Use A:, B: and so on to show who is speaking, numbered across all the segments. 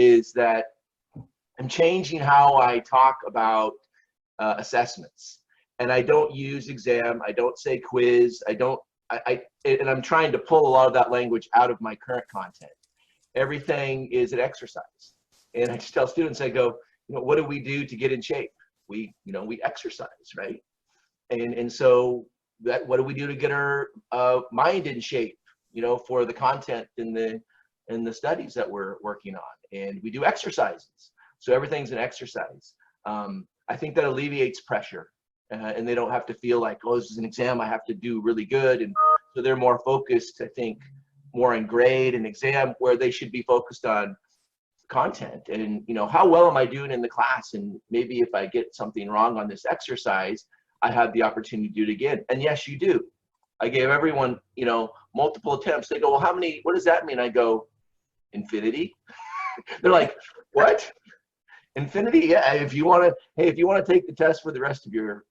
A: is that I'm changing how I talk about assessments. And I don't use exam, I don't say quiz, and I'm trying to pull a lot of that language out of my current content. Everything is an exercise. And I just tell students, I go, what do we do to get in shape? We exercise, right? And so what do we do to get our mind in shape, for the content in the studies that we're working on? And we do exercises. So everything's an exercise. I think that alleviates pressure, and they don't have to feel like, oh, this is an exam, I have to do really good. And so they're more focused, I think, more on grade and exam, where they should be focused on content and, how well am I doing in the class? And maybe if I get something wrong on this exercise, I have the opportunity to do it again. And yes, you do. I gave everyone, multiple attempts. They go, well, what does that mean? I go, infinity. They're like, what? Infinity? Yeah. If you want to take the test for the rest of your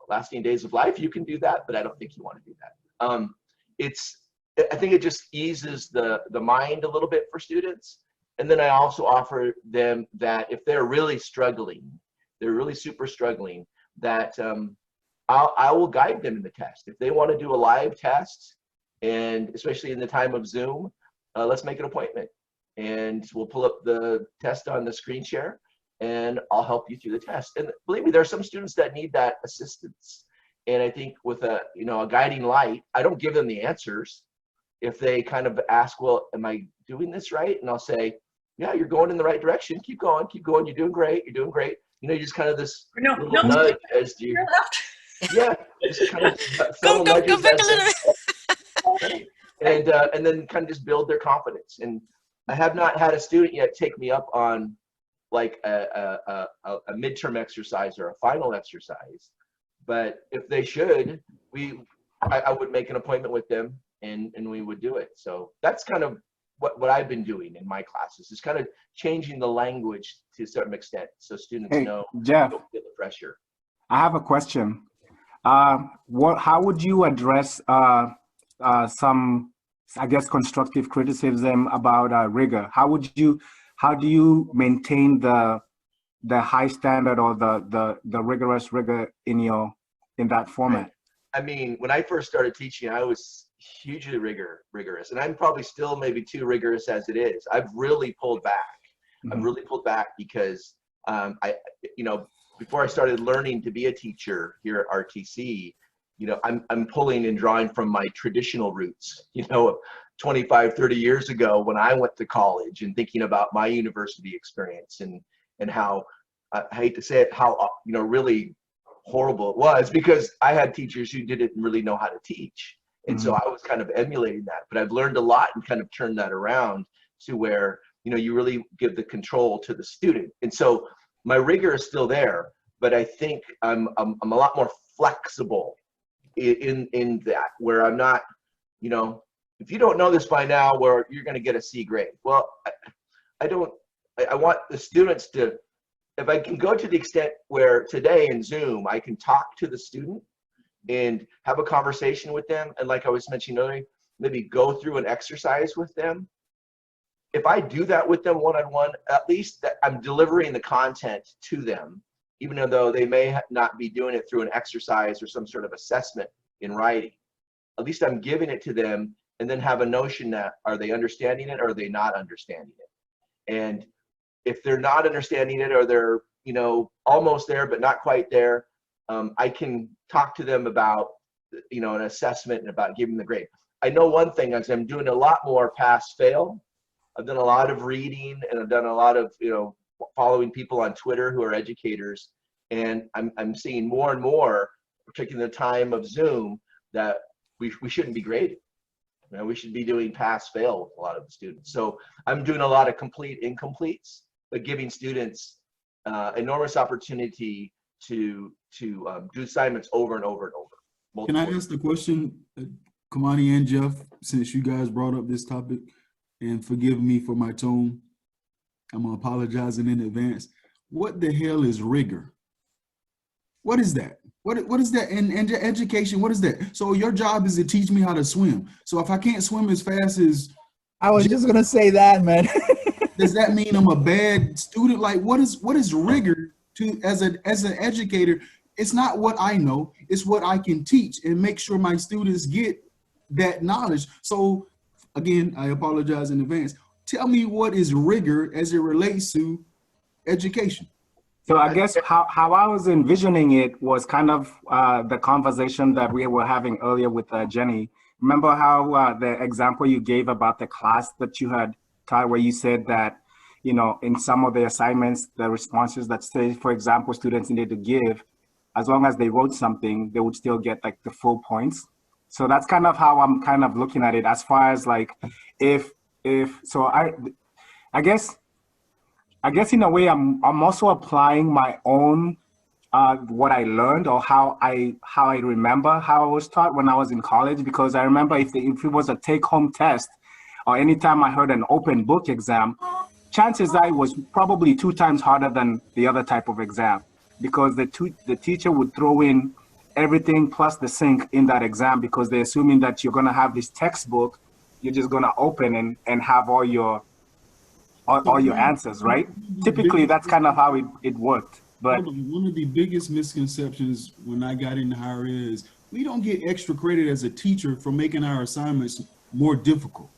A: lasting days of life, you can do that, but I don't think you want to do that. I think it just eases the mind a little bit for students. And then I also offer them that if they're really struggling, they're really super struggling, that I will guide them in the test. If they want to do a live test, and especially in the time of Zoom, let's make an appointment. And we'll pull up the test on the screen share, and I'll help you through the test. And believe me, there are some students that need that assistance. And I think with a guiding light, I don't give them the answers. If they kind of ask, well, am I doing this right? And I'll say, yeah, you're going in the right direction. Keep going, you're doing great, you're doing great. You just kind of this little nudge as you, yeah, just kind of
B: go back a little
A: bit. And then kind of just build their confidence. And I have not had a student yet take me up on like a midterm exercise or a final exercise, but if they should, I would make an appointment with them and we would do it. So that's kind of what I've been doing in my classes, is kind of changing the language to a certain extent so students know
C: Jeff,
A: don't feel the pressure.
C: I have a question. How would you address some, I guess, constructive criticism about rigor? How do you maintain the high standard or the rigorous rigor in that format?
A: I mean, when I first started teaching, I was hugely rigorous, and I'm probably still maybe too rigorous as it is. I've really pulled back.
C: Mm-hmm.
A: I've really pulled back because before I started learning to be a teacher here at RTC, I'm pulling and drawing from my traditional roots, 25, 30 years ago when I went to college, and thinking about my university experience and how, I hate to say it, how, really horrible it was, because I had teachers who didn't really know how to teach. And so I was kind of emulating that, but I've learned a lot and kind of turned that around to where, you really give the control to the student. And so my rigor is still there, but I think I'm a lot more flexible in that, where I'm not, if you don't know this by now, where you're going to get a C grade. Well, I want the students to, if I can go to the extent where today in Zoom, I can talk to the student and have a conversation with them. And like I was mentioning earlier, maybe go through an exercise with them. If I do that with them one-on-one, at least that I'm delivering the content to them, even though they may not be doing it through an exercise or some sort of assessment in writing. At least I'm giving it to them, and then have a notion that, are they understanding it or are they not understanding it? And if they're not understanding it, or they're, almost there but not quite there, I can talk to them about, an assessment and about giving the grade. I know one thing, as I'm doing a lot more pass-fail. I've done a lot of reading, and I've done a lot of, following people on Twitter who are educators, and I'm seeing more and more, particularly in the time of Zoom, that we shouldn't be grading. We should be doing pass-fail with a lot of the students. So I'm doing a lot of complete incompletes, but giving students enormous opportunity to do assignments over and over and over.
D: Can I ask the question, Kamani and Jeff, since you guys brought up this topic, and forgive me for my tone, I'm apologizing in advance. What the hell is rigor? What is that? What is that in education? What is that? So your job is to teach me how to swim. So if I can't swim as fast as...
E: I was just gonna say that, man.
D: does that mean I'm a bad student? Like, what is rigor to as an educator? It's not what I know, it's what I can teach and make sure my students get that knowledge. So again, I apologize in advance. Tell me what is rigor as it relates to education.
C: So I guess how I was envisioning it was kind of the conversation that we were having earlier with Jenny. Remember how the example you gave about the class that you had taught, where you said that, you know, in some of the assignments, the responses that say, for example, students needed to give, as long as they wrote something, they would still get like the full points. So that's kind of how I'm kind of looking at it, as far as like, so I guess in a way I'm also applying my own what I learned, or how I remember how I was taught when I was in college, because I remember if it was a take-home test, or anytime I heard an open book exam, chances are it was probably 2 times harder than the other type of exam, because the teacher would throw in everything plus the sync in that exam, because they're assuming that you're going to have this textbook, you're just going to open and have all your answers, right? Typically, that's kind of how it worked. But
D: one of the biggest misconceptions when I got into higher ed is we don't get extra credit as a teacher for making our assignments more difficult.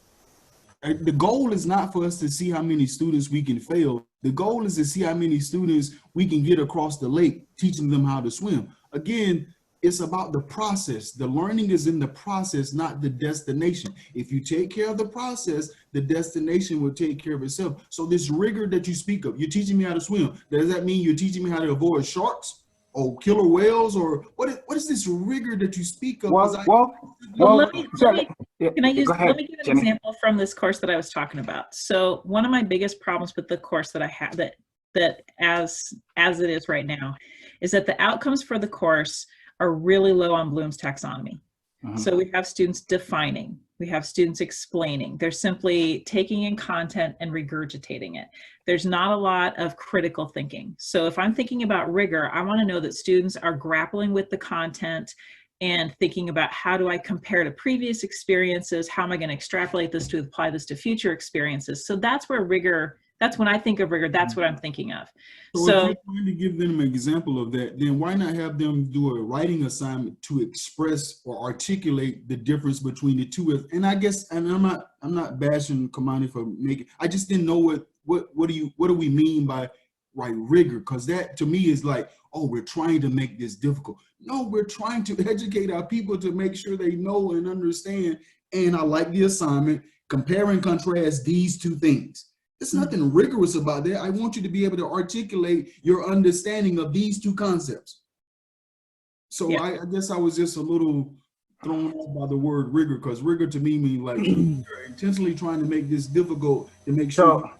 D: The goal is not for us to see how many students we can fail. The goal is to see how many students we can get across the lake, teaching them how to swim. Again, it's about the process. The learning is in the process, not the destination. If you take care of the process, the destination will take care of itself. So this rigor that you speak of, you're teaching me how to swim. Does that mean you're teaching me how to avoid sharks or killer whales, or what is this rigor that you speak of?
B: Well, let me give an example from this course that I was talking about. So one of my biggest problems with the course that I have, that as it is right now, is that the outcomes for the course are really low on Bloom's taxonomy. So we have students defining, we have students explaining. They're simply taking in content and regurgitating it. There's not a lot of critical thinking. So if I'm thinking about rigor, I want to know that students are grappling with the content and thinking about, how do I compare to previous experiences? How am I going to extrapolate this to apply this to future experiences? So that's where rigor, that's when I think of rigor, that's what I'm thinking of.
D: So if you're trying to give them an example of that, then why not have them do a writing assignment to express or articulate the difference between the two? And I guess, and I'm not bashing Kamani for making, I just didn't know what do we mean by rigor? Because that to me is like, oh, we're trying to make this difficult. No, we're trying to educate our people to make sure they know and understand. And I like the assignment, compare and contrast these two things. There's nothing rigorous about that. I want you to be able to articulate your understanding of these two concepts. So yeah. I guess I was just a little thrown off by the word rigor, because rigor to me means like you're intentionally trying to make this difficult to make sure. So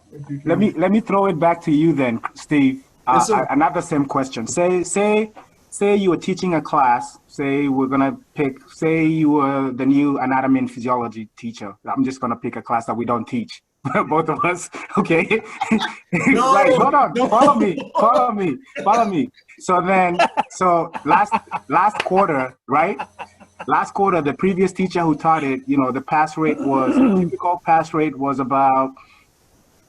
C: let me throw it back to you then, Steve.
D: Yes,
C: another same question. Say you were teaching a class. Say we're gonna pick. Say you were the new anatomy and physiology teacher. I'm just gonna pick a class that we don't teach. Both of us, okay?
D: No,
C: right, hold on, no. Follow me. So last quarter, right? Last quarter, the previous teacher who taught it, you know, the pass rate was, typical pass rate was about,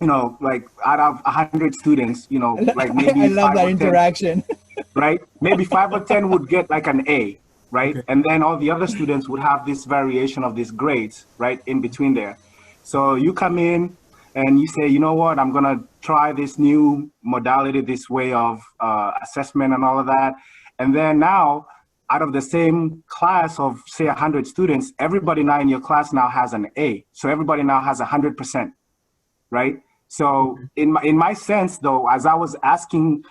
C: you know, like out of 100 students, you know, like maybe
E: I love that interaction.
C: 10, right? Maybe 5 or 10 would get like an A, right?
D: Okay.
C: And then all the other students would have this variation of these grades, right, in between there. So you come in and you say, you know what, I'm gonna try this new modality, this way of assessment and all of that. And then now, out of the same class of say 100 students, everybody now in your class now has an A. So everybody now has 100%, right? So in my sense though, as I was asking,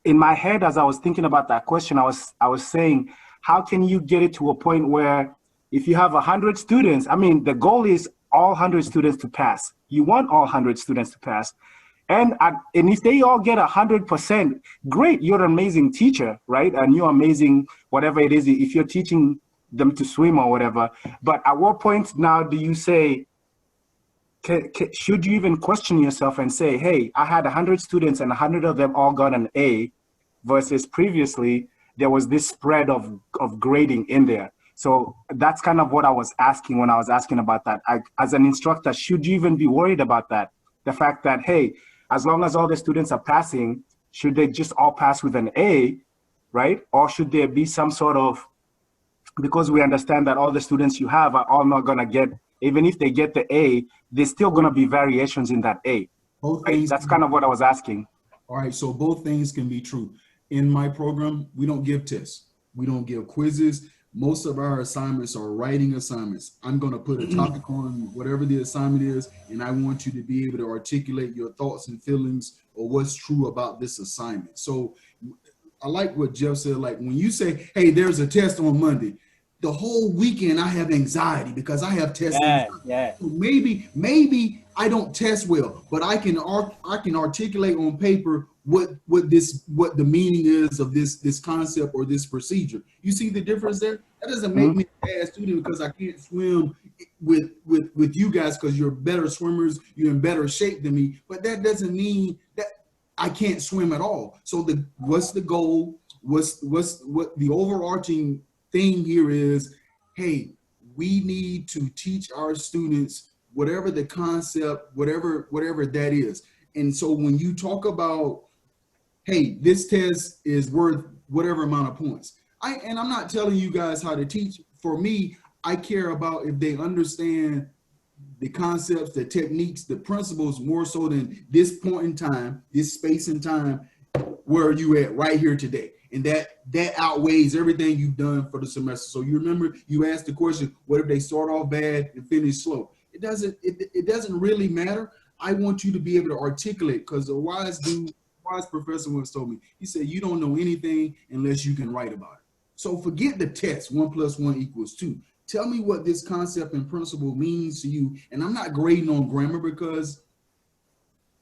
C: in my head, as I was thinking about that question, I was saying, how can you get it to a point where if you have 100 students, I mean, the goal is all 100 students to pass. You want all 100 students to pass. And if they all get 100%, great, you're an amazing teacher, right? And you're amazing, whatever it is, if you're teaching them to swim or whatever. But at what point now do you say, should you even question yourself and say, hey, I had 100 students and 100 of them all got an A, versus previously there was this spread of grading in there. So that's kind of what I was asking when I was asking about that. As an instructor, should you even be worried about that the fact that, hey, as long as all the students are passing, should they just all pass with an A, right? Or should there be some sort of, because we understand that all the students you have are all not gonna get, even if they get the A, there's still gonna be variations in that A.
D: Both
C: Right?
D: things.
C: That's kind of what I was asking.
D: All right, so both things can be true. In my program, we don't give tests. We don't give quizzes. Most of our assignments are writing assignments. I'm going to put a topic on whatever the assignment is, and I want you to be able to articulate your thoughts and feelings or what's true about this assignment. So I like what Jeff said. Like when you say, hey, there's a test on Monday, the whole weekend I have anxiety because I have tests.
E: Yeah.
D: So maybe I don't test well, but I can articulate on paper what the meaning is of this concept or this procedure. You see the difference there? That doesn't make me a bad student because I can't swim with you guys because you're better swimmers, you're in better shape than me. But that doesn't mean that I can't swim at all. So what's the goal? What the overarching thing here is, hey, we need to teach our students whatever the concept, whatever that is. And so when you talk about, hey, this test is worth whatever amount of points. I'm not telling you guys how to teach. For me, I care about if they understand the concepts, the techniques, the principles more so than this point in time, this space and time, where are you at right here today? And that outweighs everything you've done for the semester. So you remember you asked the question, what if they start off bad and finish slow? It doesn't really matter. I want you to be able to articulate, because a wise professor once told me, he said, you don't know anything unless you can write about it. So forget the test, 1 + 1 = 2. Tell me what this concept and principle means to you. And I'm not grading on grammar, because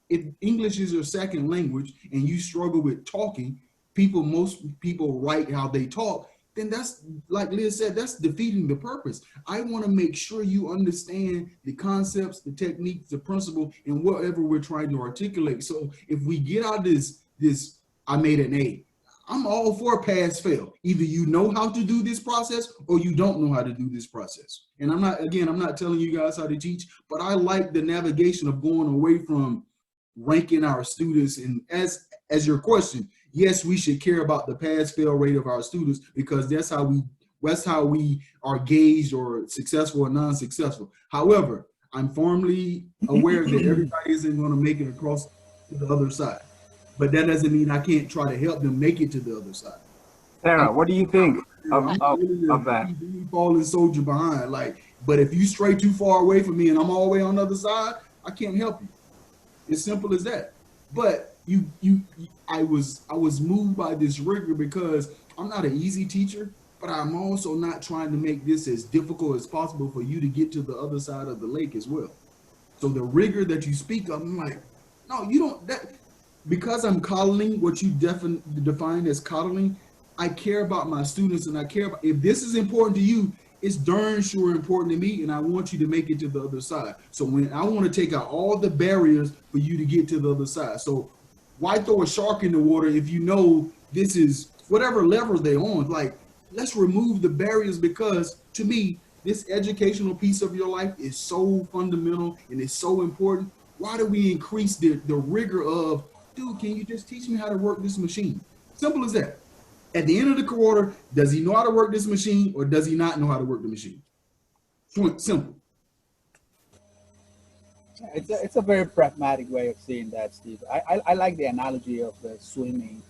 D: if English is your second language and you struggle with talking, most people write how they talk, then that's, like Liz said, that's defeating the purpose. I want to make sure you understand the concepts, the techniques, the principle, and whatever we're trying to articulate. So if we get out this I made an A, I'm all for pass fail. Either you know how to do this process or you don't know how to do this process. And I'm not telling you guys how to teach, but I like the navigation of going away from ranking our students. And as your question, yes, we should care about the pass-fail rate of our students, because that's how we are gauged or successful or non-successful. However, I'm firmly aware that everybody isn't going to make it across to the other side. But that doesn't mean I can't try to help them make it to the other side.
C: Sarah, what do you think of that?
D: Falling soldier behind, but if you stray too far away from me and I'm all the way on the other side, I can't help you. It's simple as that. But I was moved by this rigor because I'm not an easy teacher, but I'm also not trying to make this as difficult as possible for you to get to the other side of the lake as well. So the rigor that you speak of, I'm like, no, you don't. Because I'm coddling, what you define as coddling, I care about my students, and I care about, if this is important to you, it's darn sure important to me, and I want you to make it to the other side. So when I want to take out all the barriers for you to get to the other side. So why throw a shark in the water if you know this is whatever level they're on? Let's remove the barriers, because to me, this educational piece of your life is so fundamental and it's so important. Why do we increase the rigor of, dude, can you just teach me how to work this machine? Simple as that. At the end of the quarter, does he know how to work this machine or does he not know how to work the machine? Simple.
E: It's a very pragmatic way of seeing that, Steve. I like the analogy of the swimming,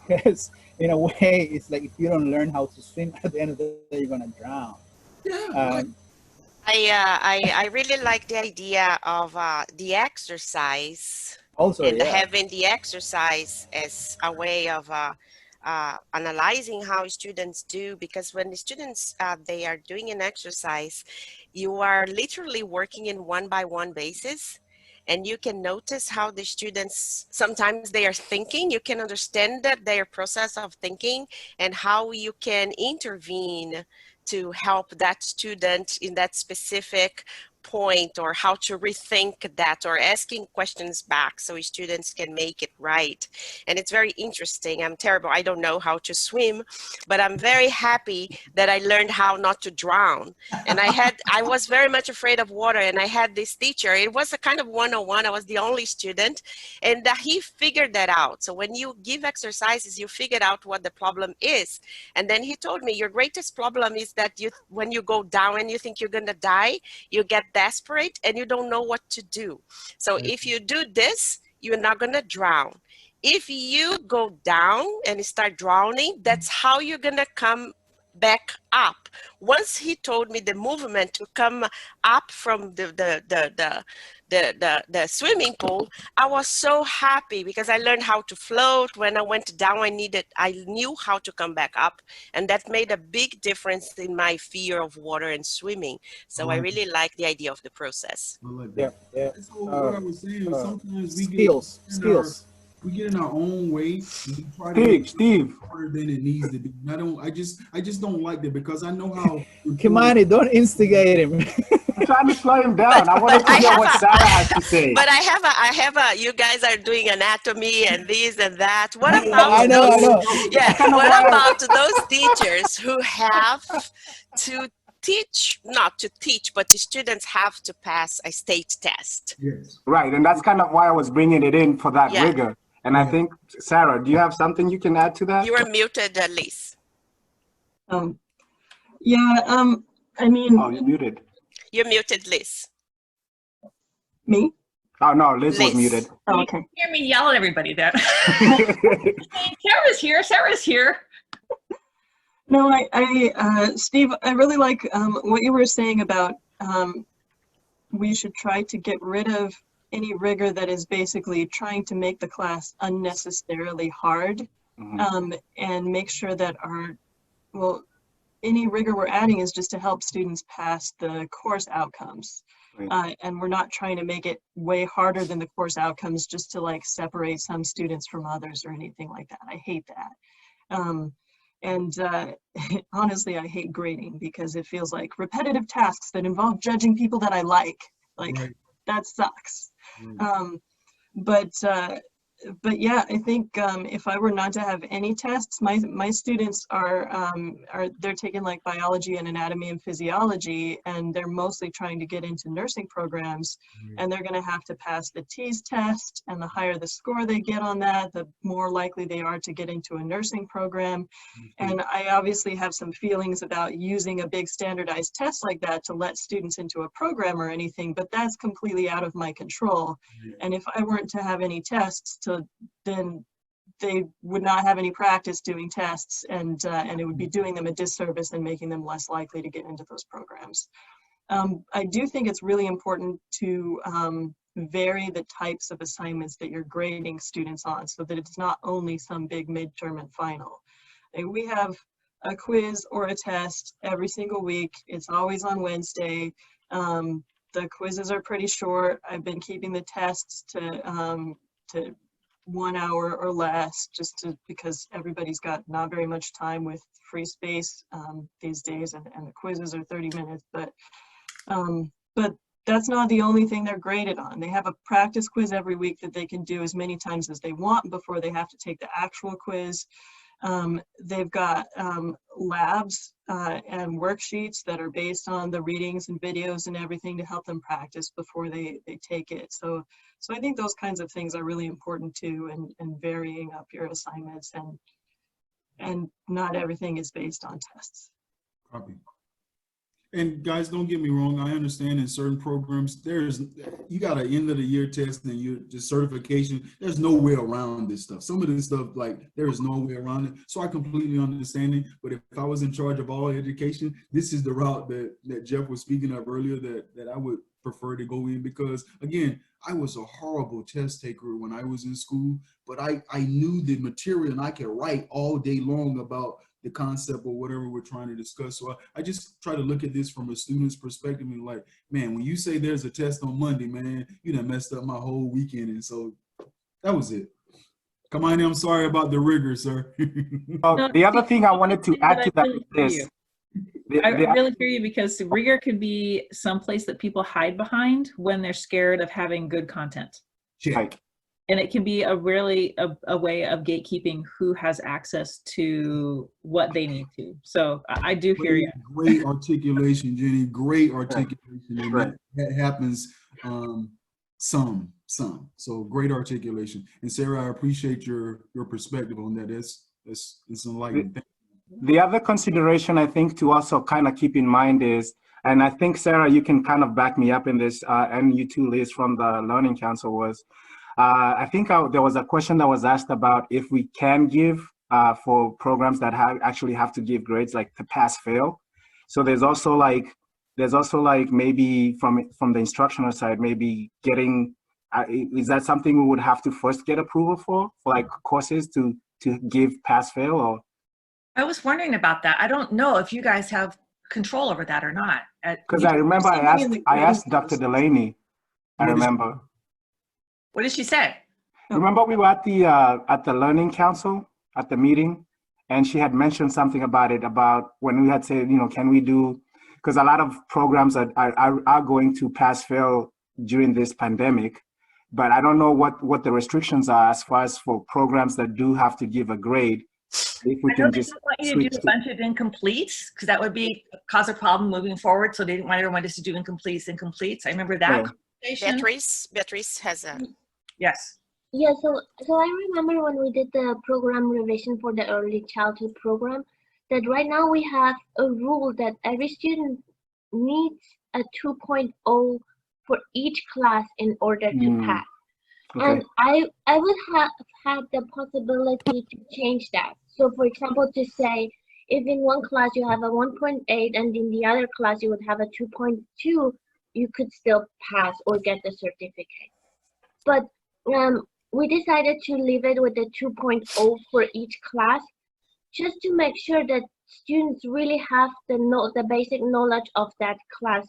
E: because in a way, it's like if you don't learn how to swim, at the end of the day, you're gonna drown.
D: Yeah.
F: I really like the idea of the exercise.
E: Also,
F: and having the exercise as a way of analyzing how students do, because when the students they are doing an exercise, you are literally working in one-by-one basis, and you can notice how the students, sometimes they are thinking, you can understand that their process of thinking and how you can intervene to help that student in that specific point or how to rethink that, or asking questions back so students can make it right. And it's very interesting. I'm terrible. I don't know how to swim, but I'm very happy that I learned how not to drown. And I was very much afraid of water, and I had this teacher. It was a kind of 101. I was the only student, and he figured that out. So when you give exercises, you figured out what the problem is. And then he told me, your greatest problem is that when you go down and you think you're gonna die, you get desperate and you don't know what to do. So if you do this, you're not gonna drown. If you go down and start drowning, that's how you're gonna come back up. Once he told me the movement to come up from the swimming pool, I was so happy because I learned how to float. When I went down, I knew how to come back up, and that made a big difference in my fear of water and swimming. So I really like the idea of the process.
D: I like that.
E: Yeah.
D: So what I was saying, sometimes we
E: skills.
D: We get in our own way. We try to
C: Steve,
D: harder than it needs to be. And I just don't like that, because I know how.
E: Kimani, don't instigate him.
C: I'm trying to slow him down. I wanted to hear what Sarah has to say.
F: But I have a. You guys are doing anatomy and this and that. What about
E: I know.
F: Yeah. What about those teachers who have to teach, not to teach, but the students have to pass a state test?
D: Yes.
C: Right, and that's kind of why I was bringing it in for that rigor. And I think, Sarah, do you have something you can add to that?
F: You are muted, Liz.
G: I mean.
C: Oh, you're muted.
F: You're muted, Liz.
G: Me?
C: Oh, no, Liz was muted.
G: Oh, okay.
H: You hear me yell at everybody there. Sarah's here.
G: No, Steve, I really like what you were saying about we should try to get rid of any rigor that is basically trying to make the class unnecessarily hard, and make sure that any rigor we're adding is just to help students pass the course outcomes. Right. And we're not trying to make it way harder than the course outcomes just to like separate some students from others or anything like that. I hate that. Honestly, I hate grading because it feels like repetitive tasks that involve judging people that I like. Right. That sucks. But yeah, I think if I were not to have any tests, my students they're taking like biology and anatomy and physiology, and they're mostly trying to get into nursing programs, and they're going to have to pass the TEAS test, and the higher the score they get on that, the more likely they are to get into a nursing program. And I obviously have some feelings about using a big standardized test like that to let students into a program or anything, but that's completely out of my control. And if I weren't to have any tests, then they would not have any practice doing tests, and it would be doing them a disservice and making them less likely to get into those programs. I do think it's really important to vary the types of assignments that you're grading students on, so that it's not only some big midterm and final. And we have a quiz or a test every single week. It's always on Wednesday. The quizzes are pretty short. I've been keeping the tests to 1 hour or less, because everybody's got not very much time with free space these days, and the quizzes are 30 minutes. But that's not the only thing they're graded on. They have a practice quiz every week that they can do as many times as they want before they have to take the actual quiz. They've got labs and worksheets that are based on the readings and videos and everything to help them practice before they take it. So I think those kinds of things are really important too, and varying up your assignments, and not everything is based on tests.
D: Copy. And guys, don't get me wrong. I understand in certain programs, you got an end of the year test and you just certification. There's no way around this stuff. Some of this stuff, like, there is no way around it. So I completely understand it. But if I was in charge of all education, this is the route that Jeff was speaking of earlier that I would prefer to go in, because again, I was a horrible test taker when I was in school, but I knew the material and I could write all day long about the concept or whatever we're trying to discuss. So I just try to look at this from a student's perspective and like, man, when you say there's a test on Monday, man, you done messed up my whole weekend. And so that was it. Come on, I'm sorry about the rigor, sir.
C: The other thing I wanted to add to that is this.
B: I really hear you, because rigor could be someplace that people hide behind when they're scared of having good content.
D: Check.
B: And it can be a really a way of gatekeeping who has access to what they need to. So I do hear you.
D: Great articulation, Jenny. Great articulation. And
C: Right.
D: that happens some. So great articulation. And Sarah, I appreciate your perspective on that. It's enlightening.
C: The other consideration I think to also kind of keep in mind is, and I think Sarah, you can kind of back me up in this, and you too, Liz, from the Learning Council, was, I think there was a question that was asked about if we can give for programs that actually have to give grades, like to pass fail. So there's also like maybe from the instructional side, maybe getting, is that something we would have to first get approval for like courses to give pass fail? Or
H: I was wondering about that. I don't know if you guys have control over that or not.
C: because I remember I asked Dr. Delaney. I remember.
H: What did she say?
C: Remember we were at the Learning Council at the meeting, and she had mentioned something about it, about when we had said, can we do, because a lot of programs are going to pass fail during this pandemic, but I don't know what the restrictions are as far as for programs that do have to give a grade. If we can just
H: want you to do a bunch of incompletes, because that would cause a problem moving forward. So they didn't want everyone just to do incompletes. I remember that conversation.
F: Beatrice has a.
I: Yes. Yeah, so I remember when we did the program revision for the early childhood program, that right now we have a rule that every student needs a 2.0 for each class in order to pass. Okay. And I would have had the possibility to change that. So for example, to say, if in one class you have a 1.8 and in the other class you would have a 2.2, you could still pass or get the certificate. But we decided to leave it with the 2.0 for each class, just to make sure that students really have the basic knowledge of that class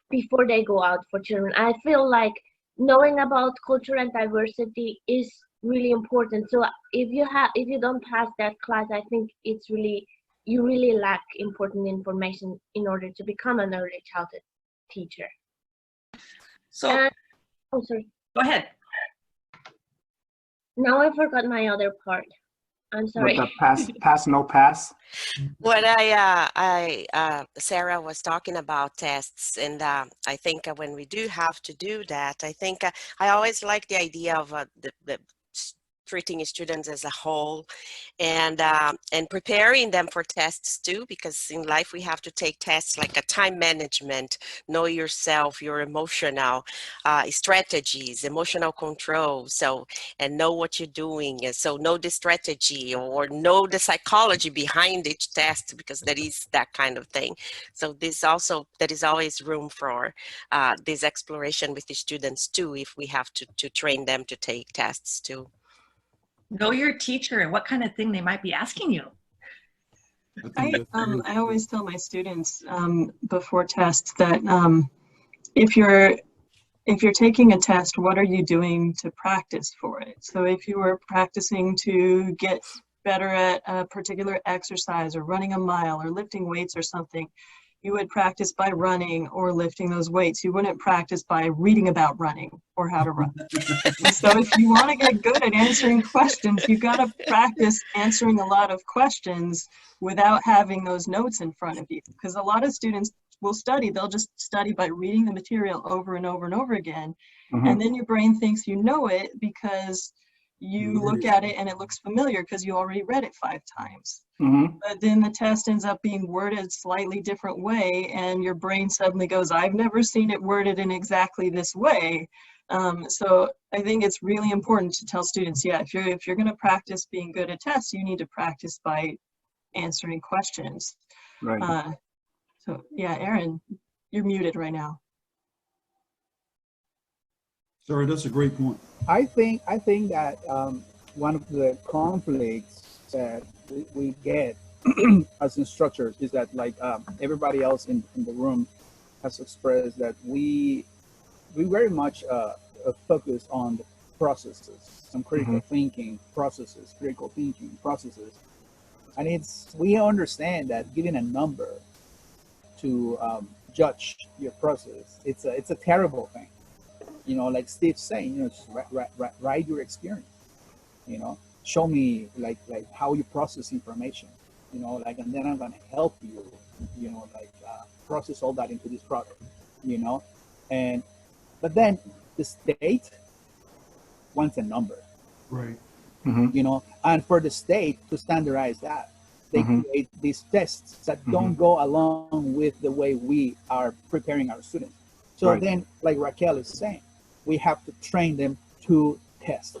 I: before they go out for children. I feel like knowing about culture and diversity is really important. So if you don't pass that class, I think you really lack important information in order to become an early childhood teacher.
H: So,
I: oh, sorry.
H: Go ahead.
I: Now I forgot my other part. I'm sorry.
C: With the pass, no pass.
F: What Sarah was talking about tests, and I think when we do have to do that, I think I always like the idea of the treating students as a whole, and preparing them for tests too, because in life we have to take tests like a time management, know yourself, your emotional strategies, emotional control, and know what you're doing, and so know the strategy or know the psychology behind each test, because that is that kind of thing. So there is always room for this exploration with the students too, if we have to train them to take tests too.
H: Know your teacher and what kind of thing they might be asking you.
G: I always tell my students before tests that if you're taking a test, what are you doing to practice for it? So if you were practicing to get better at a particular exercise or running a mile or lifting weights or something, you would practice by running or lifting those weights. You wouldn't practice by reading about running or how to run. So if you want to get good at answering questions, you got to practice answering a lot of questions without having those notes in front of you. Because a lot of students will study, they'll just study by reading the material over and over and over again. Mm-hmm. And then your brain thinks you know it because you look at it and it looks familiar because you already read it 5 times. Mm-hmm. But then the test ends up being worded slightly different way, and your brain suddenly goes, I've never seen it worded in exactly this way. So I think it's really important to tell students, yeah, if you're going to practice being good at tests, you need to practice by answering questions. Right. So yeah, Aaron, you're muted right now.
D: Sorry, that's a great point.
E: I think that one of the conflicts that we get as instructors is that, like everybody else in the room has expressed, that we very much focus on the processes, some critical thinking processes, And we understand that giving a number to judge your process, it's a terrible thing. You know, like Steve's saying, you know, just write your experience. You know, show me like how you process information. You know, like, and then I'm gonna help you. You know, like process all that into this product. You know, but then the state wants a number.
D: Right.
C: Mm-hmm.
E: You know, and for the state to standardize that, they create these tests that don't go along with the way we are preparing our students. So then, like Raquel is saying, we have to train them to test,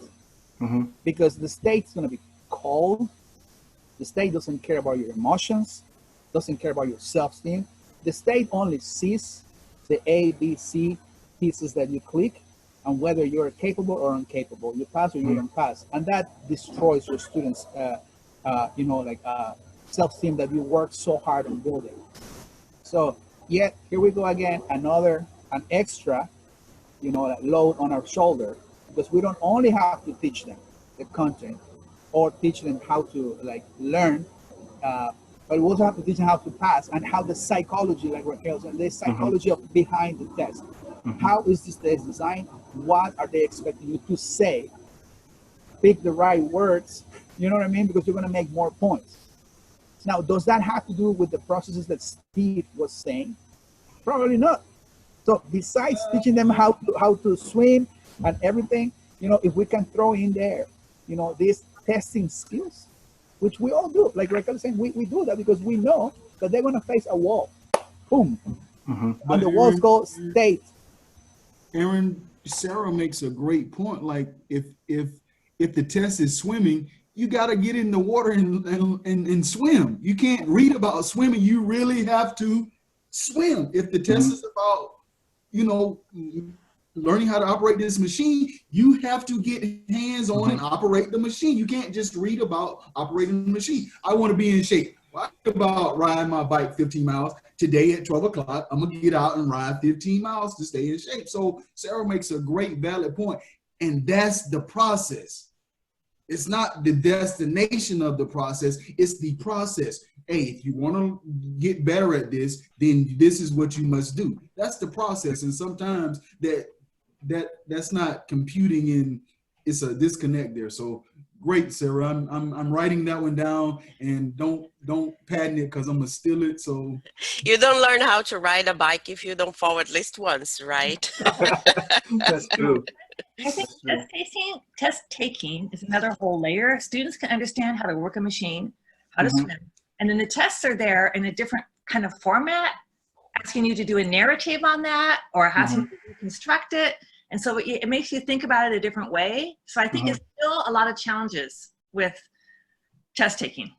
E: because the state's going to be cold. The state doesn't care about your emotions, doesn't care about your self-esteem. The state only sees the A, B, C pieces that you click, and whether you're capable or incapable, you pass or you don't pass, and that destroys your students' you know, like self-esteem that you worked so hard on building. So yet here we go again, an extra, you know, load on our shoulder, because we don't only have to teach them the content or teach them how to like learn, but we also have to teach them how to pass, and how the psychology, like Raquel said, the psychology of behind the test. How is this test designed? What are they expecting you to say? Pick the right words, you know what I mean? Because you're going to make more points. Now, does that have to do with the processes that Steve was saying? Probably not. So besides teaching them how to swim and everything, you know, if we can throw in there, you know, these testing skills, which we all do, like Raquel is saying, we do that because we know that they're going to face a wall. Boom. And the walls go state.
D: Aaron, Sarah makes a great point. Like if the test is swimming, you got to get in the water and swim. You can't read about swimming. You really have to swim. If the test is about, you know, learning how to operate this machine, you have to get hands on and operate the machine. You can't just read about operating the machine. I want to be in shape. I think about riding my bike 15 miles. Today at 12 o'clock, I'm going to get out and ride 15 miles to stay in shape. So Sarah makes a great valid point. And that's the process. It's not the destination of the process. It's the process. Hey, if you want to get better at this, then this is what you must do. That's the process. And sometimes that's not computing in. It's a disconnect there. So great, Sarah. I'm writing that one down, and don't patent it because I'm gonna steal it. So
F: you don't learn how to ride a bike if you don't fall at least once, right?
C: That's true.
H: I think test taking is another whole layer. Students can understand how to work a machine, how to swim, and then the tests are there in a different kind of format, asking you to do a narrative on that, or asking you to reconstruct it. And so it makes you think about it a different way. So I think it's still a lot of challenges with test taking.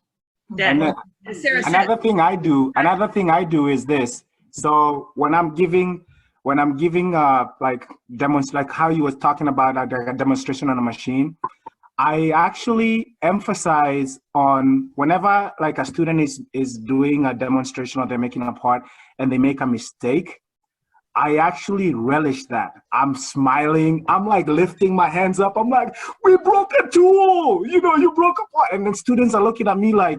C: Another thing I do is this. So when I'm giving like how you was talking about a demonstration on a machine, I actually emphasize on whenever like a student is doing a demonstration or they're making a part and they make a mistake, I actually relish that. I'm smiling. I'm like lifting my hands up. I'm like, we broke a tool. You know, you broke a part. And then students are looking at me like,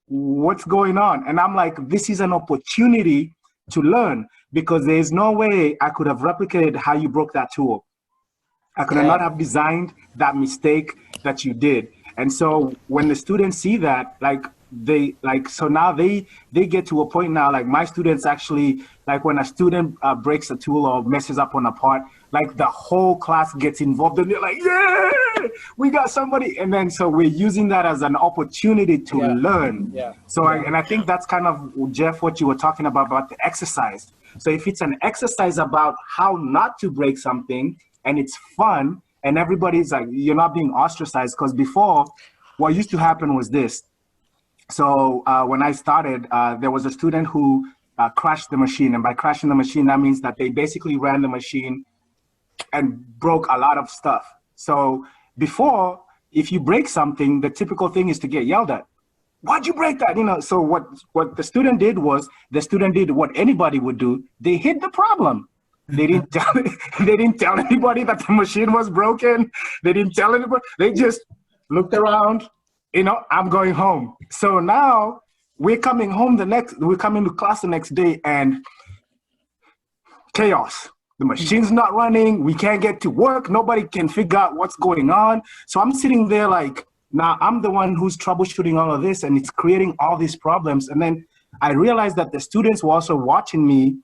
C: what's going on? And I'm like, this is an opportunity to learn, because there's no way I could have replicated how you broke that tool. I could not have designed that mistake that you did. And so when the students see that, so now they get to a point now, like my students actually, like when a student breaks a tool or messes up on a part, like the whole class gets involved and they're like, yeah, we got somebody. And then so we're using that as an opportunity to learn. So I think that's kind of, Jeff, what you were talking about the exercise. So if it's an exercise about how not to break something and it's fun and everybody's like, you're not being ostracized, because before what used to happen was this. So when I started, there was a student who crashed the machine. And by crashing the machine, that means that they basically ran the machine and broke a lot of stuff. So before, if you break something, the typical thing is to get yelled at. Why'd you break that? You know, so what the student did was, the student did what anybody would do. They hid the problem. They didn't tell anybody that the machine was broken. They didn't tell anybody. They just looked around, I'm going home. So now we're coming to class the next day, and chaos. The machine's not running. We can't get to work. Nobody can figure out what's going on. So I'm sitting there like, now I'm the one who's troubleshooting all of this, and it's creating all these problems. And then I realized that the students were also watching me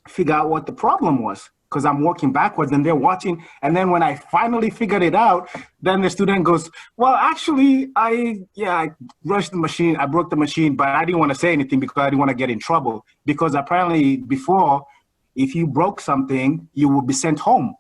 C: figure out what the problem was, because I'm walking backwards and they're watching. And then when I finally figured it out, then the student goes, well, actually, I rushed the machine. I broke the machine, but I didn't want to say anything because I didn't want to get in trouble. Because apparently before, if you broke something, you would be sent home.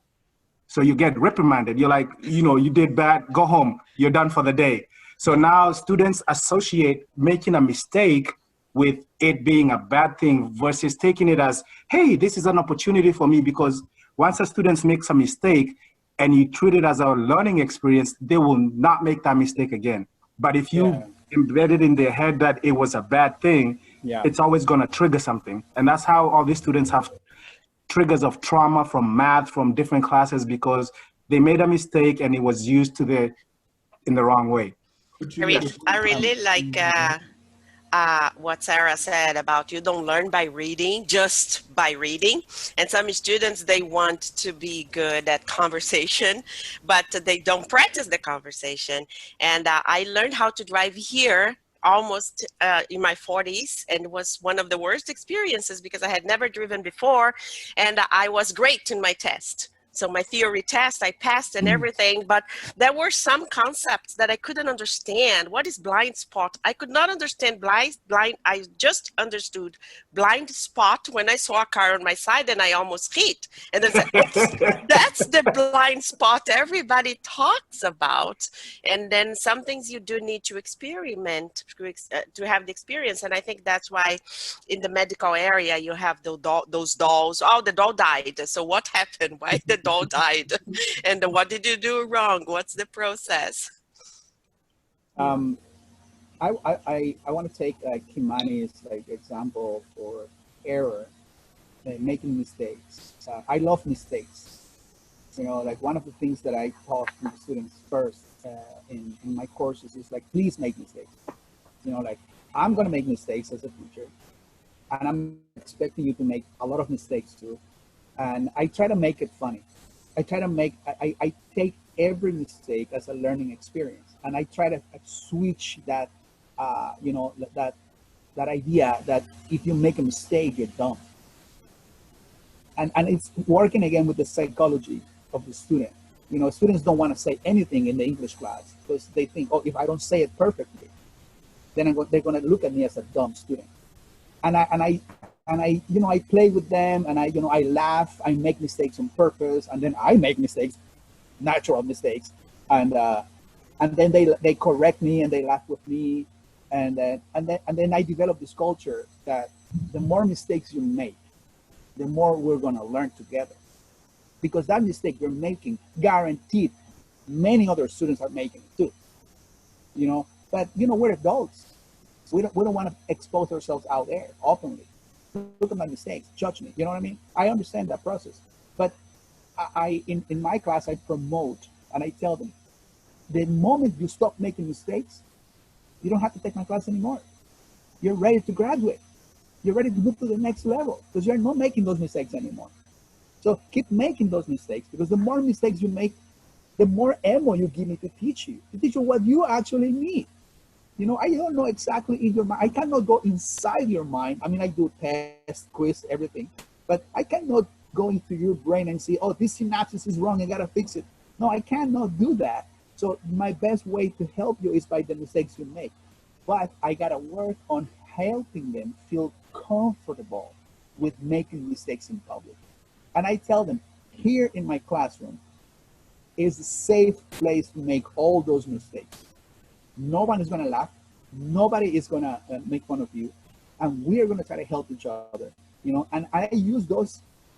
C: So you get reprimanded. You're like, you did bad, go home. You're done for the day. So now students associate making a mistake with it being a bad thing versus taking it as, hey, this is an opportunity for me. Because once a student makes a mistake and you treat it as a learning experience, they will not make that mistake again. But if you embed it in their head that it was a bad thing, it's always going to trigger something. And that's how all these students have triggers of trauma from math, from different classes, because they made a mistake and it was used in the wrong way.
F: I really like what Sarah said about you don't learn by reading, just by reading. And some students, they want to be good at conversation, but they don't practice the conversation. And I learned how to drive here almost in my 40s, and it was one of the worst experiences because I had never driven before, and I was great in my test. So my theory test, I passed and everything, but there were some concepts that I couldn't understand. What is blind spot? I could not understand blind. I just understood blind spot when I saw a car on my side and I almost hit. And then said, oops, that's the blind spot everybody talks about. And then some things you do need to experiment to have the experience. And I think that's why in the medical area, you have those dolls. Oh, the doll died. So what happened? Why the doll died? And what did you do wrong? What's the process?
E: I want to take Kimani's example for error, making mistakes. I love mistakes. One of the things that I taught my students first in my courses is please make mistakes. I'm going to make mistakes as a teacher, and I'm expecting you to make a lot of mistakes too. And I try to make it funny. I take every mistake as a learning experience, and I try to switch that, that idea that if you make a mistake, you're dumb. And it's working again with the psychology of the student. Students don't want to say anything in the English class because they think, oh, if I don't say it perfectly, then they're going to look at me as a dumb student. And I play with them, and I laugh, I make mistakes on purpose, and then I make mistakes, natural mistakes, and then they correct me and they laugh with me, and then I develop this culture that the more mistakes you make, the more we're gonna learn together, because that mistake you're making, guaranteed, many other students are making it too, But we're adults. We don't want to expose ourselves out there openly. Look at my mistakes, judge me. You know what I mean? I understand that process. But in my class, I promote and I tell them, the moment you stop making mistakes, you don't have to take my class anymore. You're ready to graduate. You're ready to move to the next level because you're not making those mistakes anymore. So keep making those mistakes, because the more mistakes you make, the more ammo you give me to teach you what you actually need. I don't know exactly in your mind. I cannot go inside your mind. I mean, I do test, quiz, everything, but I cannot go into your brain and say, oh, this synapses is wrong, I gotta fix it. No, I cannot do that. So my best way to help you is by the mistakes you make. But I gotta work on helping them feel comfortable with making mistakes in public. And I tell them, here in my classroom is a safe place to make all those mistakes. No one is going to laugh. Nobody is going to make fun of you. And we are going to try to help each other, and I use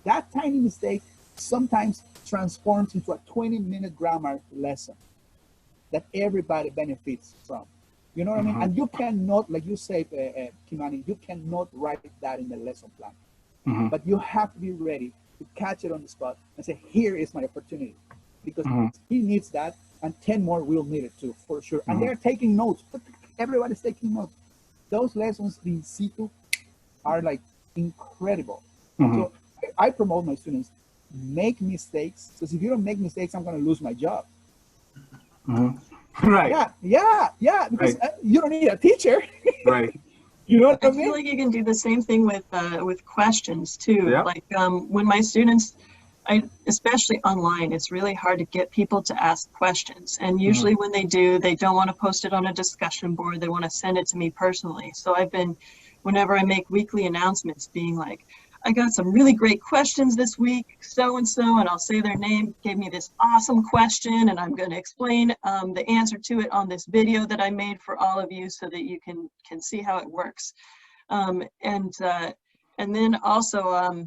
E: that tiny mistake sometimes transforms into a 20-minute grammar lesson that everybody benefits from. You know what I mean? And you cannot, like you say, Kimani, you cannot write that in the lesson plan. But you have to be ready to catch it on the spot and say, here is my opportunity. Because he needs that, and 10 more will need it too, for sure. And they're taking notes. Everybody's taking notes. Those lessons in situ are like incredible. So I promote my students, make mistakes, because if you don't make mistakes, I'm going to lose my job.
C: Right.
E: Yeah, because you don't need a teacher.
C: Right.
E: You know what I
G: I
E: mean?
G: feel like you can do the same thing with questions too.
C: Yeah.
G: Like when my students, especially online, it's really hard to get people to ask questions. And usually when they do, they don't want to post it on a discussion board. They want to send it to me personally. So I've been, whenever I make weekly announcements, being like, I got some really great questions this week, so-and-so, and I'll say their name, gave me this awesome question, and I'm going to explain the answer to it on this video that I made for all of you so that you can see how it works. And then also,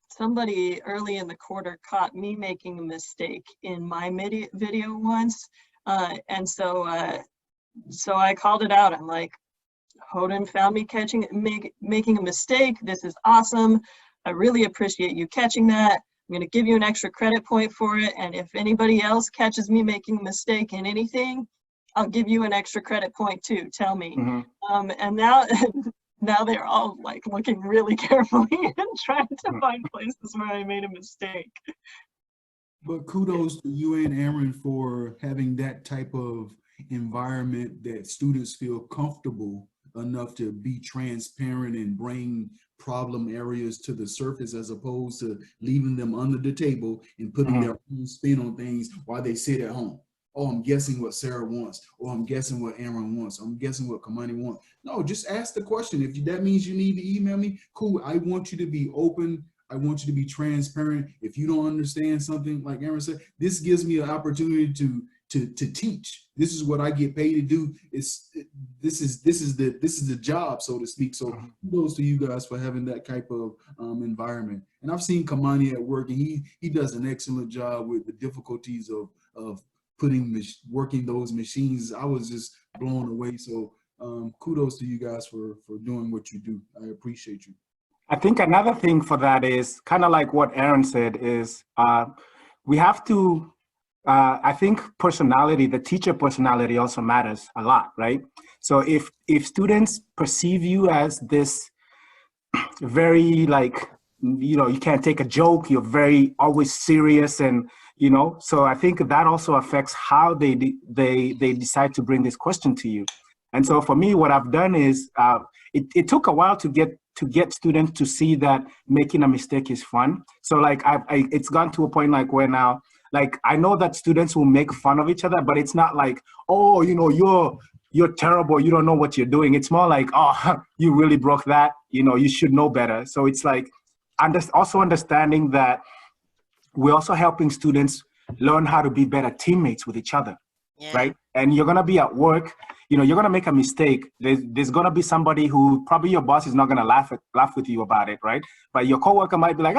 G: somebody early in the quarter caught me making a mistake in my video once, and so I called it out. I'm like, Hoden found me making a mistake. This is awesome. I really appreciate you catching that. I'm going to give you an extra credit point for it. And if anybody else catches me making a mistake in anything, I'll give you an extra credit point too. Tell me. And now they're all like looking really carefully and trying to find places where I made a mistake.
D: But kudos to you and Aaron for having that type of environment that students feel comfortable enough to be transparent and bring problem areas to the surface, as opposed to leaving them under the table and putting their own spin on things while they sit at home. Oh, I'm guessing what Sarah wants, or I'm guessing what Aaron wants, I'm guessing what Kamani wants. No, just ask the question. If that means you need to email me, cool. I want you to be open. I want you to be transparent. If you don't understand something, like Aaron said, this gives me an opportunity to teach. This is what I get paid to do. This is the job, so to speak. So kudos to you guys for having that type of environment. And I've seen Kamani at work, and he does an excellent job with the difficulties of working those machines. I was just blown away. So kudos to you guys for doing what you do. I appreciate you.
C: I think another thing for that is kind of like what Aaron said is we have to, I think personality, the teacher personality also matters a lot, right? So if students perceive you as this very like, you can't take a joke, you're very always serious, and so I think that also affects how they decide to bring this question to you. And so for me, what I've done is it took a while to get students to see that making a mistake is fun. So like it's gone to a point like where now, like I know that students will make fun of each other, but it's not like, oh, you're terrible, you don't know what you're doing. It's more like, oh, you really broke that, you should know better. So it's like also understanding that we're also helping students learn how to be better teammates with each other, right? And you're gonna be at work, you're gonna make a mistake. There's gonna be somebody who probably your boss is not gonna laugh with you about it, right? But your coworker might be like,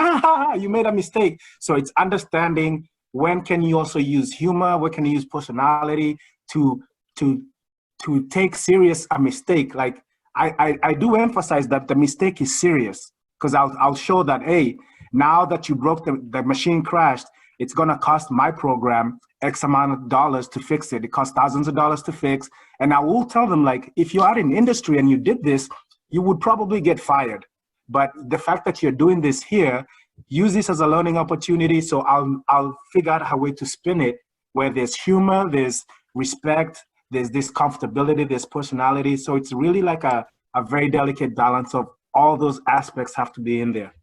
C: you made a mistake. So it's understanding when can you also use humor, when can you use personality to take serious a mistake. Like I do emphasize that the mistake is serious, because I'll show that, hey, now that you broke the machine crashed, it's gonna cost my program X amount of dollars to fix it. It costs thousands of dollars to fix. And I will tell them, like, if you are in industry and you did this, you would probably get fired. But the fact that you're doing this here, use this as a learning opportunity. So I'll figure out a way to spin it where there's humor, there's respect, there's this comfortability, there's personality. So it's really like a very delicate balance of all those aspects have to be in there.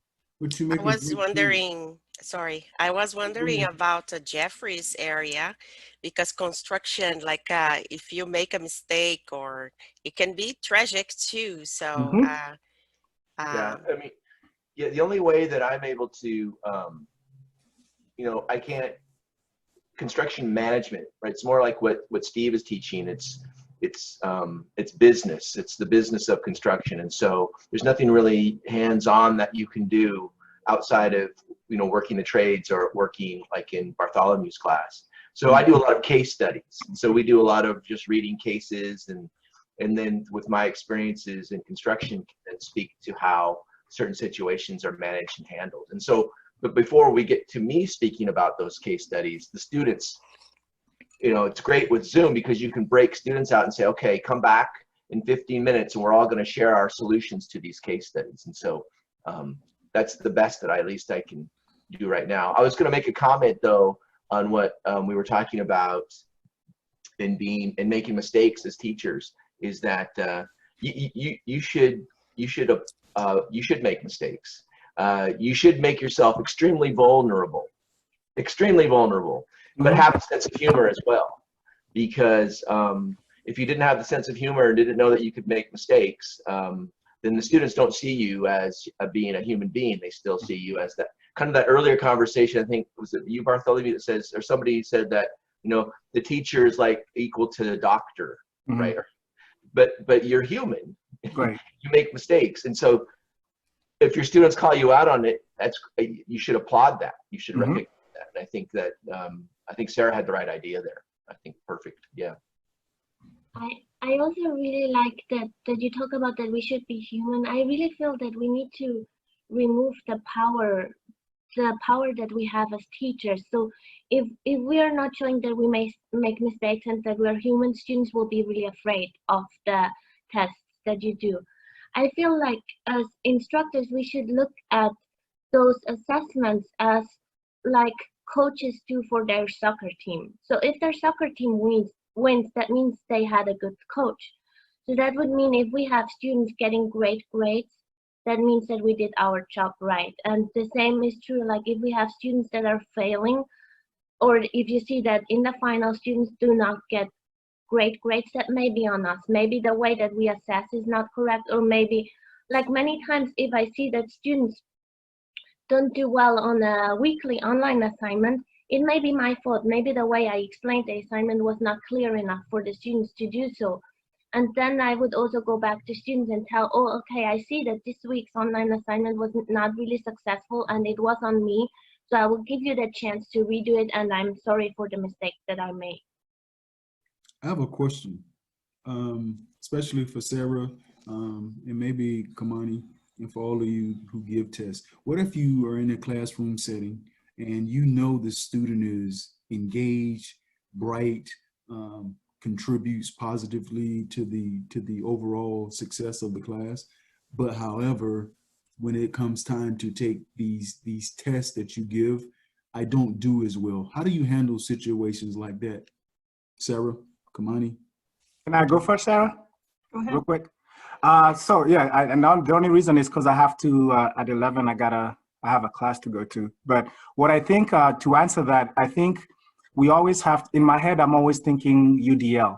F: I was wondering about Jeffrey's area, because construction, like if you make a mistake, or it can be tragic too. So
A: yeah, I mean, the only way that I'm able to, I can't, construction management, right? It's more like what Steve is teaching. It's business. It's the business of construction. And so there's nothing really hands-on that you can do outside of, working the trades or working like in Bartholomew's class. So I do a lot of case studies. So we do a lot of just reading cases, and then with my experiences in construction, and speak to how certain situations are managed and handled. And so, but before we get to me speaking about those case studies, the students it's great with Zoom because you can break students out and say, okay, come back in 15 minutes and we're all going to share our solutions to these case studies. And so that's the best that at least I can do right now. I was going to make a comment though on what we were talking about in making mistakes as teachers, is that you should make mistakes. You should make yourself extremely vulnerable, but have a sense of humor as well. Because if you didn't have the sense of humor and didn't know that you could make mistakes, then the students don't see you as being a human being. They still see you as that kind of that earlier conversation. I think, was it you, Bartholomew, that says, or somebody said that, the teacher is like equal to the doctor, right? But you're human.
C: Right.
A: You make mistakes. And so if your students call you out on it, you should applaud that. You should recognize that. And I think that, I think Sarah had the right idea there. I think perfect. Yeah.
I: I also really like that you talk about that we should be human. I really feel that we need to remove the power that we have as teachers. So if we are not showing that we may make mistakes and that we're human, students will be really afraid of the tests that you do. I feel like as instructors, we should look at those assessments as like coaches do for their soccer team. So if their soccer team wins, that means they had a good coach. So that would mean if we have students getting great grades, that means that we did our job right. And the same is true, like if we have students that are failing, or if you see that in the final students do not get great grades, that may be on us. Maybe the way that we assess is not correct, or maybe, like many times if I see that students don't do well on a weekly online assignment, it may be my fault. Maybe the way I explained the assignment was not clear enough for the students to do so. And then I would also go back to students and tell, oh, okay, I see that this week's online assignment was not really successful and it was on me. So I will give you the chance to redo it, and I'm sorry for the mistake that I made.
D: I have a question, especially for Sarah and maybe Kamani, and for all of you who give tests. What if you are in a classroom setting and you know the student is engaged, bright, contributes positively to the overall success of the class, but however, when it comes time to take these tests that you give, I don't do as well. How do you handle situations like that? Sarah, Kamani?
C: Can I go first, Sarah?
G: Go ahead.
C: Real quick. So yeah, and the only reason is because I have to, at 11, I have a class to go to. But what I think, to answer that, I think we always have, in my head, I'm always thinking UDL,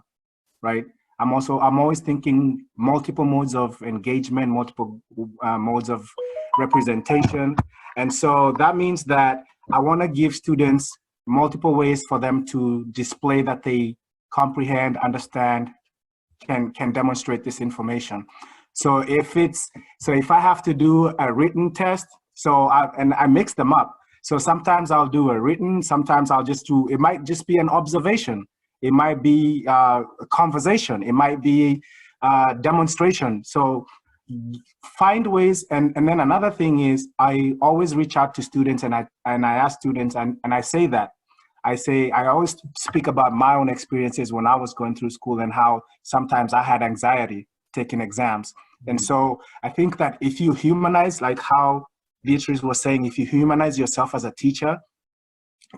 C: right? I'm always thinking multiple modes of engagement, multiple modes of representation. And so that means that I want to give students multiple ways for them to display that they comprehend, understand, can demonstrate this information. So if I have to do a written test, I mix them up. So sometimes I'll do a written, sometimes I'll just do, it might just be an observation. It might be a conversation. It might be a demonstration. So find ways. And then another thing is I always reach out to students and I ask students and I say that. I always speak about my own experiences when I was going through school and how sometimes I had anxiety taking exams. And so I think that if you humanize, like how Beatrice was saying, if you humanize yourself as a teacher,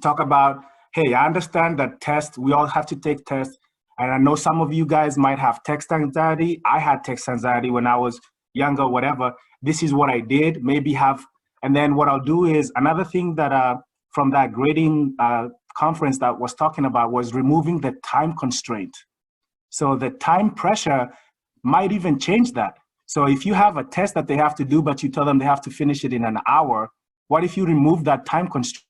C: talk about, hey, I understand that tests, we all have to take tests. And I know some of you guys might have text anxiety. I had text anxiety when I was younger, whatever. This is what I did, and then what I'll do is another thing that from that grading conference that was talking about was removing the time constraint. So the time pressure might even change that. So if you have a test that they have to do, but you tell them they have to finish it in an hour, what if you remove that time constraint?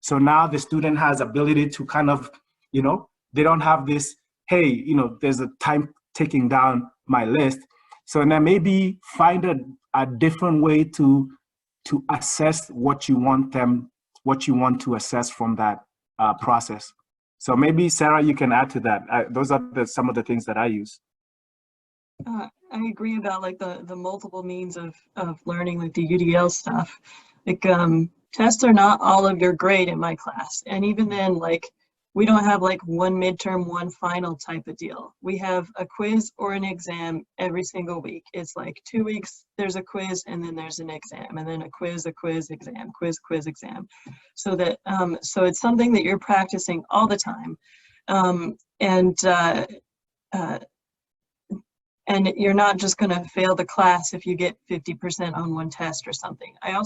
C: So now the student has ability to kind of, they don't have this, hey, there's a time taking down my list. So then maybe find a different way to assess what you want to assess from that process. So maybe Sarah, you can add to that. Those are some of the things that I use.
G: I agree about like the multiple means of learning, like the UDL stuff. Like tests are not all of your grade in my class. And even then, like we don't have like one midterm, one final type of deal. We have a quiz or an exam every single week. It's like 2 weeks, there's a quiz, and then there's an exam, and then a quiz, exam, quiz, exam. So that, so it's something that you're practicing all the time. And you're not just going to fail the class if you get 50% on one test or something. I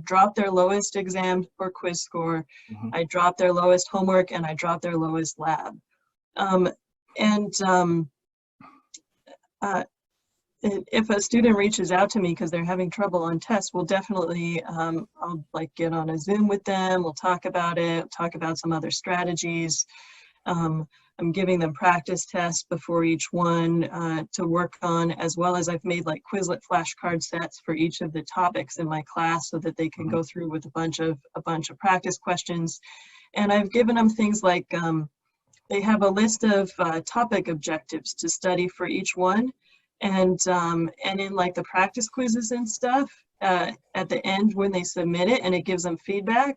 G: dropped their lowest exam or quiz score. I dropped their lowest homework, and I dropped their lowest lab. If a student reaches out to me because they're having trouble on tests, we'll definitely, I'll like get on a Zoom with them. We'll talk about it, talk about some other strategies. I'm giving them practice tests before each one to work on, as well as I've made like Quizlet flashcard sets for each of the topics in my class so that they can go through with a bunch of practice questions. And I've given them things like, they have a list of topic objectives to study for each one. And in like the practice quizzes and stuff, at the end when they submit it and it gives them feedback,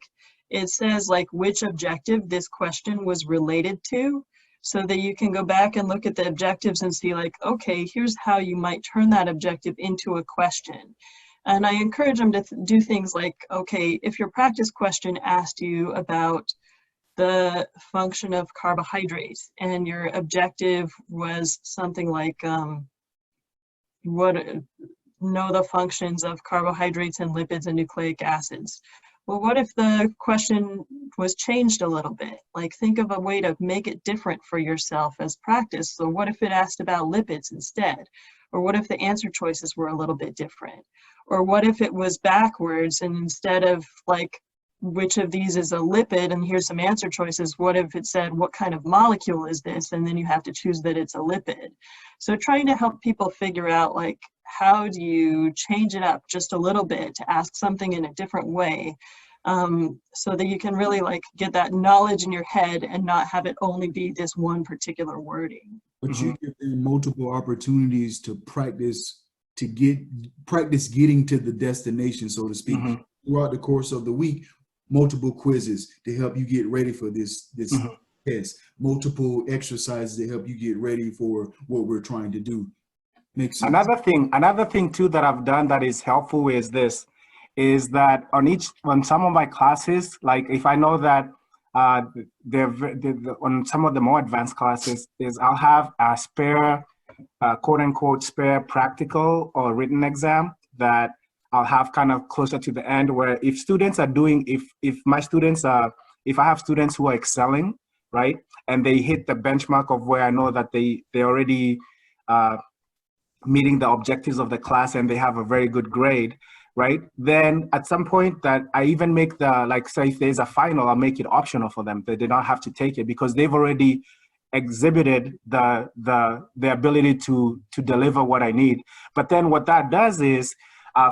G: it says like which objective this question was related to, so that you can go back and look at the objectives and see like, okay, here's how you might turn that objective into a question. And I encourage them to do things like, okay, if your practice question asked you about the function of carbohydrates and your objective was something like, know the functions of carbohydrates and lipids and nucleic acids. Well, what if the question was changed a little bit? Like, think of a way to make it different for yourself as practice. So what if it asked about lipids instead? Or what if the answer choices were a little bit different? Or what if it was backwards, and instead of like, which of these is a lipid, and here's some answer choices, what if it said, what kind of molecule is this? And then you have to choose that it's a lipid. So trying to help people figure out like, how do you change it up just a little bit to ask something in a different way, so that you can really like get that knowledge in your head and not have it only be this one particular wording.
D: But you give them multiple opportunities to practice, getting to the destination, so to speak. Throughout the course of the week, multiple quizzes to help you get ready for this test, multiple exercises to help you get ready for what we're trying to do. Makes sense.
C: Another thing too that I've done that is helpful is this, is that on some of my classes, like if I know that on some of the more advanced classes, is I'll have a spare, quote unquote, spare practical or written exam that I'll have kind of closer to the end, where if students are doing, if I have students who are excelling, right, and they hit the benchmark of where I know that they already meeting the objectives of the class and they have a very good grade, right, then at some point that I even make the, like, say if there's a final, I'll make it optional for them. They don't have to take it because they've already exhibited the ability to deliver what I need. But then what that does is,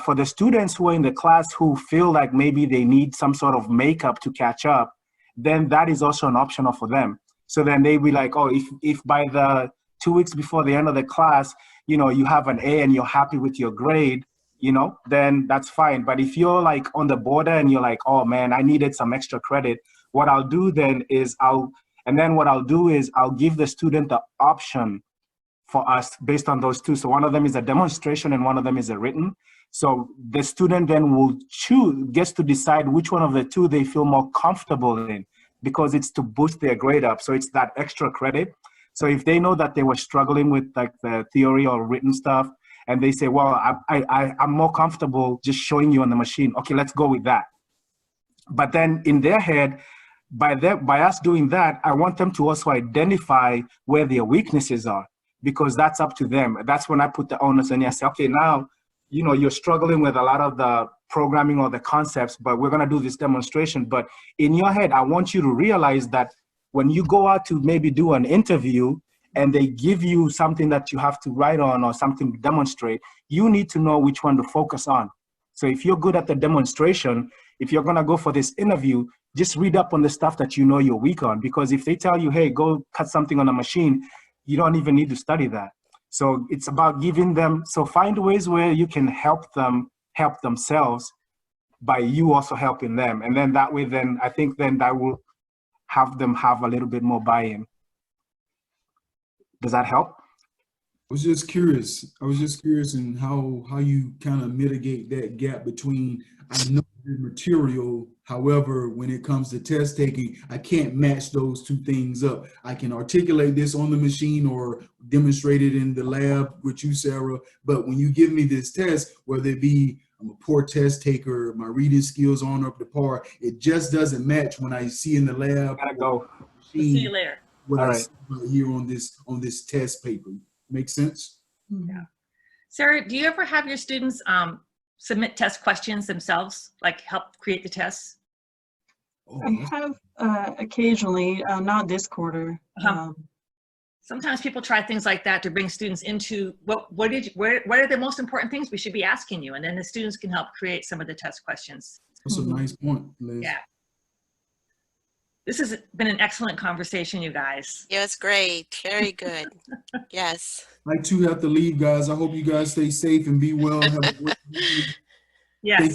C: for the students who are in the class who feel like maybe they need some sort of makeup to catch up, then that is also an optional for them. So then they be like, oh, if by the 2 weeks before the end of the class, you know, you have an A and you're happy with your grade, you know, then that's fine. But if you're like on the border and you're like, oh man, I needed some extra credit, what I'll do then is I'll give the student the option for us based on those two. So one of them is a demonstration and one of them is a written. So the student then gets to decide which one of the two they feel more comfortable in, because it's to boost their grade up. So it's that extra credit. So if they know that they were struggling with like the theory or written stuff, and they say, well, I'm more comfortable just showing you on the machine. Okay, let's go with that. But then in their head, by us doing that, I want them to also identify where their weaknesses are, because that's up to them. That's when I put the onus on you. I say, okay, now, you know, you're struggling with a lot of the programming or the concepts, but we're gonna do this demonstration. But in your head, I want you to realize that when you go out to maybe do an interview and they give you something that you have to write on or something to demonstrate, you need to know which one to focus on. So if you're good at the demonstration, if you're gonna go for this interview, just read up on the stuff that you know you're weak on, because if they tell you, hey, go cut something on a machine, you don't even need to study that. So it's about giving them, so find ways where you can help them help themselves by you also helping them. And then that way, then I think then that will have them have a little bit more buy-in. Does that help?
D: I was just curious in how you kind of mitigate that gap between, I know the material, however, when it comes to test taking, I can't match those two things up. I can articulate this on the machine or demonstrate it in the lab with you, Sarah, but when you give me this test, whether it be I'm a poor test taker, my reading skills aren't up to par, it just doesn't match when I see in the lab.
C: Gotta go.
H: See you later.
D: What
C: All
D: I
C: right.
D: see right here on this test paper. Make sense?
H: Yeah. Sarah, do you ever have your students submit test questions themselves, like help create the tests?
D: Oh,
G: I have occasionally, not this quarter.
H: Sometimes people try things like that to bring students into what are the most important things we should be asking you, and then the students can help create some of the test questions.
D: that's a nice point, Liz.
H: Yeah. This has been an excellent conversation, you guys.
F: Yeah, it's great. Very good. Yes.
D: I too have to leave, guys. I hope you guys stay safe and be well. Have a great weekend.
H: Yes.